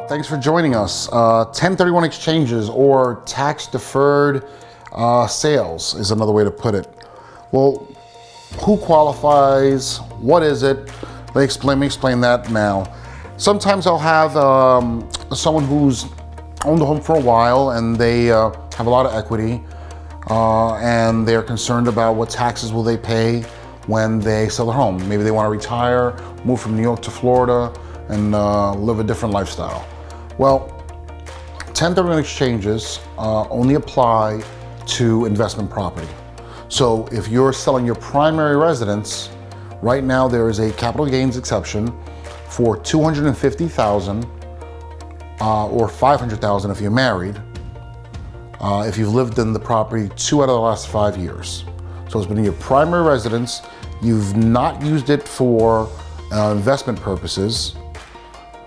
Thanks for joining us. 1031 exchanges or tax-deferred sales is another way to put it. Well, who qualifies? What is it? Let me explain that now. Sometimes I'll have someone who's owned a home for a while and they have a lot of equity and they're concerned about what taxes will they pay when they sell their home. Maybe they want to retire, move from New York to Florida, and live a different lifestyle. Well, 1031 exchanges only apply to investment property. So if you're selling your primary residence, right now there is a capital gains exception for $250,000 or $500,000 if you're married, if you've lived in the property 2 out of the last 5 years. So it's been your primary residence, you've not used it for investment purposes.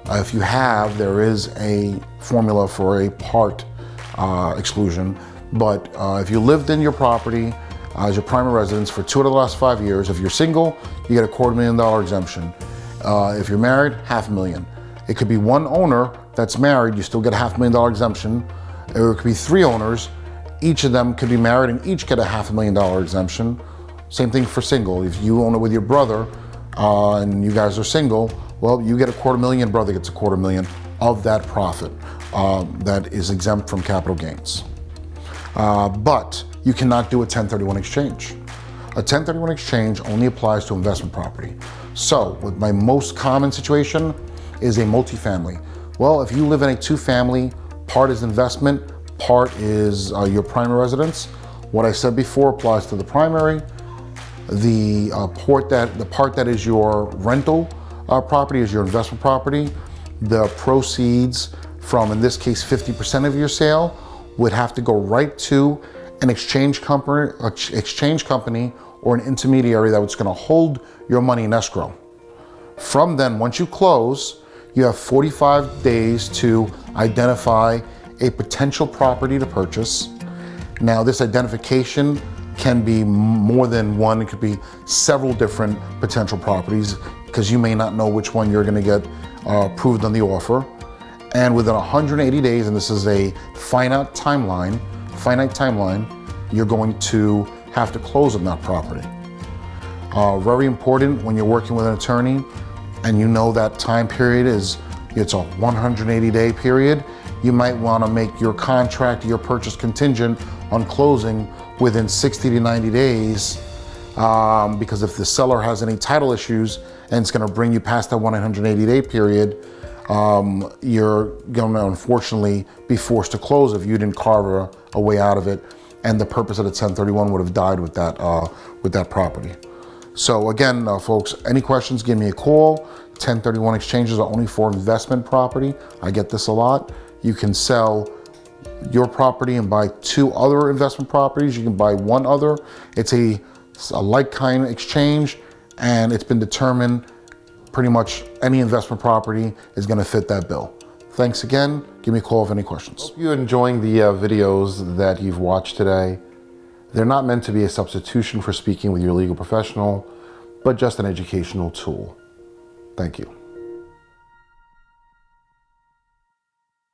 If you have, there is a formula for a part exclusion, but if you lived in your property as your primary residence for 2 out of the last 5 years, if you're single, you get a $250,000 exemption. If you're married, $500,000. It could be one owner that's married, you still get a $500,000 exemption, or it could be 3 owners, each of them could be married and each get a $500,000 exemption. Same thing for single. If you own it with your brother and you guys are single, well, you get a $250,000, brother gets a $250,000 of that profit that is exempt from capital gains. But you cannot do a 1031 exchange. A 1031 exchange only applies to investment property. So, with my most common situation is a multifamily. Well, if you live in a 2-family, part is investment, part is your primary residence. What I said before applies to the primary. The part that is your rental property is your investment property. The proceeds from, in this case, 50% of your sale would have to go right to an exchange company or an intermediary that was going to hold your money in escrow. From then, once you close, you have 45 days to identify a potential property to purchase. Now, this identification can be more than one. It could be several different potential properties because you may not know which one you're going to get approved on the offer. And within 180 days, and this is a finite timeline, you're going to have to close on that property. Very important when you're working with an attorney and you know that time period it's a 180-day period, you might want to make your contract, your purchase contingent on closing within 60 to 90 days because if the seller has any title issues and it's going to bring you past that 180-day period, you're going to unfortunately be forced to close if you didn't carve a way out of it, and the purpose of the 1031 would have died with that property. So again, folks, any questions, give me a call. 1031 exchanges are only for investment property. I get this a lot. You can sell your property and buy 2 other investment properties. You can buy 1 other. It's a like-kind exchange, and it's been determined pretty much any investment property is going to fit that bill. Thanks again. Give me a call if any questions. Hope you're enjoying the videos that you've watched today. They're not meant to be a substitution for speaking with your legal professional, but just an educational tool. Thank you.